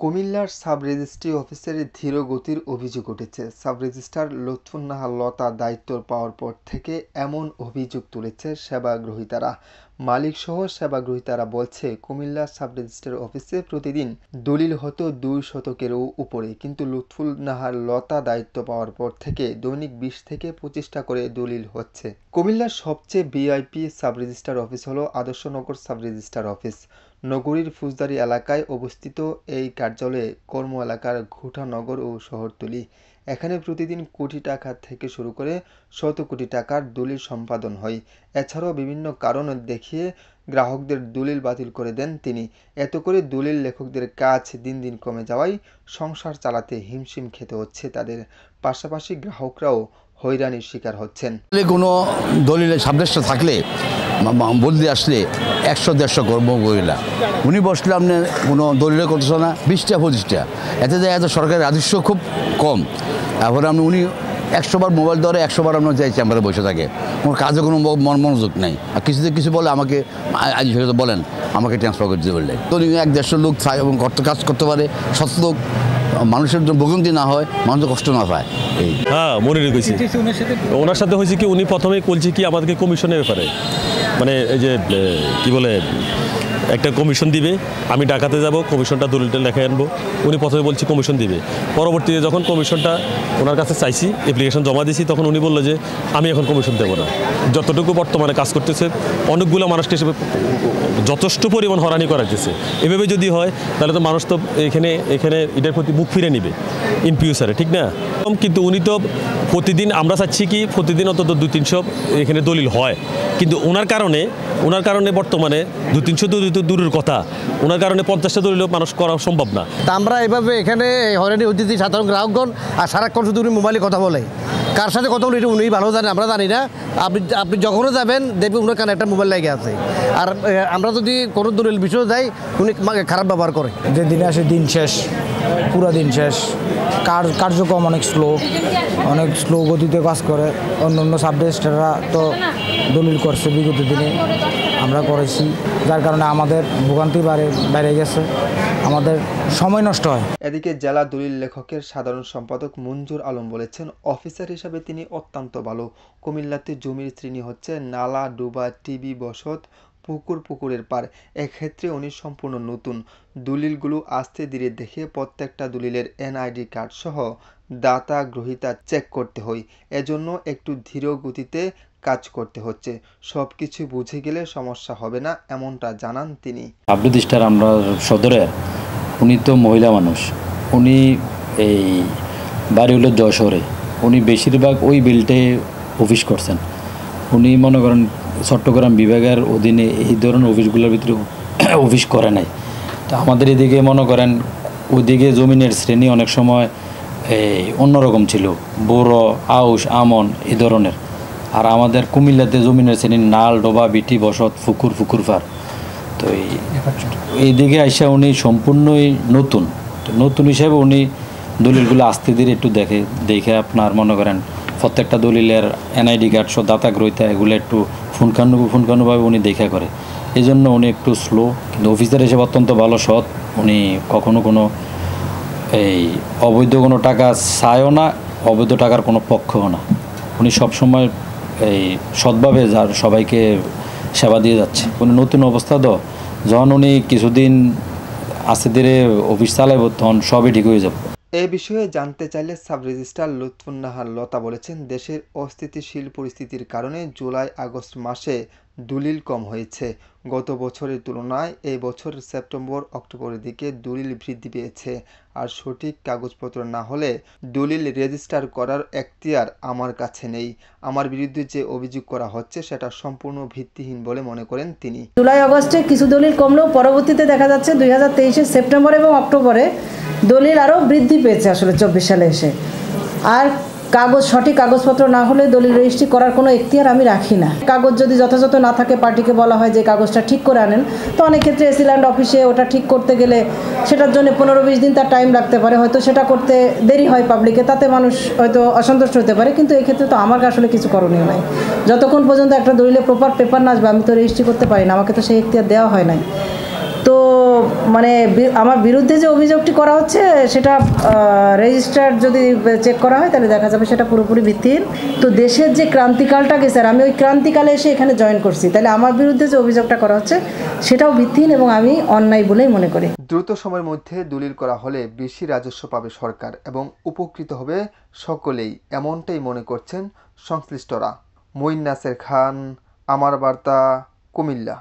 কুমিল্লার sub registry অফিসের ধীরগতির অভিযোগ উঠেছে। সাব রেজিস্ট্রার লুৎফুন্নাহার লতা দায়িত্ব পাওয়ার পর থেকে এমন অভিযোগ তুলেছে সেবাগ্রহীতারা। মালিকসহ সেবাগ্রহীতারা বলছে, কুমিল্লা সাব রেজিস্ট্রার অফিসে প্রতিদিন দলিল হতো 2 শতকেরও উপরে, কিন্তু লুৎফুন্নাহার লতা দায়িত্ব পাওয়ার পর থেকে দৈনিক 20 থেকে 25টা করে দলিল হচ্ছে। কুমিল্লার সবচেয়ে ভিআইপি সাব রেজিস্ট্রার অফিস হলো আদর্শনগর সাব রেজিস্ট্রার অফিস। নগরীর ফৌজদারি এলাকায় অবস্থিত এই কার্যালয়ে কর্ম এলাকার ঘুঁটানগর ও শহরতলি। এখানে প্রতিদিন কোটি টাকা থেকে শুরু করে শত কোটি টাকার দলিল সম্পাদন হয়। এছাড়াও বিভিন্ন কারণ দেখিয়ে গ্রাহকদের দলিল বাতিল করে দেন তিনি। এত করে দলিল লেখকদের কাজ দিন দিন কমে যাওয়ায় সংসার চালাতে হিমশিম খেতে হচ্ছে তাদের। পাশাপাশি গ্রাহকরাও হয়রানির শিকার হচ্ছেন। কোনো দলিলে সাবজেক্ট থাকলে বদলি আসলে 100-150 কর্মমহিলা উনি বসলে আপনি কোনো দলিলে করতেছে না 20টা 25টা, এতে দেখা যায় সরকারের রাজস্ব খুব কম। তারপরে আপনি উনি 100 বার মোবাইল ধরে 100 বার আপনার যাই চেম্বারে বসে থাকে, ওর কাজে কোনো মনোযোগ নেই। আর কিছুতে কিছু বলে আমাকে আজ বলেন আমাকে ট্রান্সফার করে দিতে বললে তো 1-150 লোক থাকে এবং কাজ করতে পারে, সৎ লোক, মানুষের জন্য ভোগান্তি না হয়, মানুষের কষ্ট না পায়। হ্যাঁ, মনে রেখেছি। ওনার সাথে হয়েছে কি, উনি প্রথমে বলছে কি আমাদেরকে কমিশনের ব্যাপারে, মানে এই যে কি বলে একটা কমিশন দিবে, আমি ডাকাতে যাব, কমিশনটা দলিলটা লেখা আনবো। উনি প্রথমে বলছে কমিশন দিবে। পরবর্তীতে যখন কমিশনটা ওনার কাছে চাইছি, অ্যাপ্লিকেশন জমা দিয়েছি, তখন উনি বললো যে আমি এখন কমিশন দেবো না। যতটুকু বর্তমানে কাজ করতেছে অনেকগুলো মানুষকে হিসেবে যথেষ্ট পরিমাণ হয়রানি করাইতেছে। এভাবে যদি হয় তাহলে তো মানুষ তো এখানে এটার প্রতি মুখ ফিরে নিবে ইন ফিউচারে, ঠিক না? কিন্তু উনি তো প্রতিদিন, আমরা চাচ্ছি কি প্রতিদিন অন্তত 200-300 এখানে দলিল হয়, কিন্তু ওনার কারণে বর্তমানে 200-300 দূরের কথা, ওনার কারণে 50টা দলিল মানুষ করা সম্ভব না। তা আমরা এভাবে এখানে হয়রানি হইতেছি সাধারণ গ্রাহকগণ, আর সারাক্ষণ শুধু উনি মোবাইলে কথা বলে। কার সাথে কথা বলে এটা উনি ভালো জানেন, আমরা জানি না। আপনি যখনও যাবেন দেখবেন উনার কানে একটা মোবাইল লেগে আছে। আর আমরা যদি কোনো দলিল বিষয় যাই উনি খারাপ ব্যবহার করে। যে দিনে আসে দিন শেষ, পুরো দিন শেষ, কার্যক্রম অনেক স্লো গতিতে কাজ করে। অন্য সাবরেজিস্ট্রাররা তো দলিল করছে বিগত দিনে, আমরা করেছি, যার কারণে আমাদের ভোগান্তি বেড়ে গেছে, আমাদের সময় নষ্ট হয়। এদিকে জেলা দলিল লেখকের সাধারণ সম্পাদক মঞ্জুর আলম বলেছেন, অফিসার হিসাবে তিনি অত্যন্ত ভালো। কুমিল্লাতে জমির শ্রেণী হচ্ছে নালা, ডুবা, টিবি, বসত, পুকুরের পার। এক্ষেত্রে উনি সম্পূর্ণ নতুন। দলিলগুলো আস্তে ধীরে দেখে প্রত্যেকটা দলিলের এনআইডি কার্ড সহ দাতা গ্রহীতা চেক করতে হয়। এজন্য একটু ধীর গতিতে কাজ করতে হচ্ছে। সবকিছু বুঝে গেলে সমস্যা হবে না, এমনটা জানান তিনি। সাবরেজিস্ট্রার আমরা সদরের, উনি তো মহিলা মানুষ, উনি এই বাড়ি হলো যশোরে, উনি বেশিরভাগ ওই বেল্টে অফিস করছেন। উনি মনে করেন চট্টগ্রাম বিভাগের অধীনে এই ধরনের অফিসগুলোর ভিতরে অফিস করে নাই। তো আমাদের এদিকে মনে করেন ওইদিকে জমিনের শ্রেণী অনেক সময় এই অন্যরকম ছিল, বড়, আউশ, আমন এই ধরনের। আর আমাদের কুমিল্লাতে জমিনের শ্রেণী নাল, ডোবা, বিটি, বসত, পুকুর পার। তো এই দিকে আইসা উনি সম্পূর্ণই নতুন হিসেবে উনি দলিলগুলো আস্তে ধীরে একটু দেখে আপনার মনে করেন প্রত্যেকটা দলিলের এনআইডি কার্ড সহ দাতা গ্রহীতা এগুলো একটু ফুনকানুভাবে উনি দেখা করে। এই জন্য উনি একটু স্লো, কিন্তু অফিসার হিসেবে অত্যন্ত ভালো, সৎ। উনি কখনো কোনো এই অবৈধ কোনো টাকা চায়ও না, অবৈধ টাকার কোনো পক্ষও না। উনি সবসময় এই সৎভাবে যার সবাইকে সেবা দিয়ে যাচ্ছে। উনি নতুন অবস্থা তো, যখন উনি কিছুদিন আস্তে ধীরে অফিস চালাইব তখন সবই ঠিক হয়ে যাবে। এ বিষয়ে জানতে চাইলে সাব রেজিস্ট্রার লুৎফুন্নাহার লতা বলেছেন, দেশের অস্থিতিশীল পরিস্থিতির কারণে জুলাই-আগস্ট মাসে দলিল কম হয়েছে। গত বছরের তুলনায় এই বছর সেপ্টেম্বর-অক্টোবরের দিকে দলিল বৃদ্ধি পেয়েছে। আর সঠিক কাগজপত্র না হলে দলিল রেজিস্টার করার এখতিয়ার আমার কাছে নেই। আমার বিরুদ্ধে যে অভিযোগ করা হচ্ছে সেটা সম্পূর্ণ ভিত্তিহীন বলে মনে করেন তিনি। জুলাই-আগস্টে কিছু দলিল কমলেও পরবর্তীতে দেখা যাচ্ছে 2023-এর সেপ্টেম্বর এবং অক্টোবরে দলিল আরও বৃদ্ধি পেয়েছে আসলে 24 সালে এসে। আর সঠিক কাগজপত্র না হলে দলিল রেজিস্ট্রি করার কোনো এখতিয়ার আমি রাখি না। কাগজ যদি যথাযথ না থাকে, পার্টিকে বলা হয় যে কাগজটা ঠিক করে আনেন, তো অনেক ক্ষেত্রে এসি ল্যান্ড অফিসে ওটা ঠিক করতে গেলে সেটার জন্য 15-20 দিন তার টাইম লাগতে পারে, হয়তো সেটা করতে দেরি হয় পাবলিকে, তাতে মানুষ হয়তো অসন্তুষ্ট হতে পারে। কিন্তু এক্ষেত্রে তো আমার আসলে কিছু করণীয় নাই। যতক্ষণ পর্যন্ত একটা দলিলে প্রপার পেপার না আসবে আমি তো রেজিস্ট্রি করতে পারি না, আমাকে তো সেই এখতিয়ার দেওয়া হয় নাই। তো মানে আমার বিরুদ্ধে যে অভিযোগটি করা হচ্ছে সেটা রেজিস্টার যদি চেক করা হয় তাহলে দেখা যাবে সেটা পুরোপুরি ভিত্তিহীন। তো দেশের যে ক্রান্তিকালটা স্যার, আমি ওই ক্রান্তিকালে এসে এখানে জয়েন করছি, তাহলে আমার বিরুদ্ধে যে অভিযোগটা করা হচ্ছে সেটাও ভিত্তিহীন এবং আমি অন্যায় বলেই মনে করি। দ্রুত সময়ের মধ্যে দলিল করা হলে বেশি রাজস্ব পাবে সরকার এবং উপকৃত হবে সকলেই, এমনটাই মনে করছেন সংশ্লিষ্টরা। মঈন নাসের খান, আমার বার্তা, কুমিল্লা।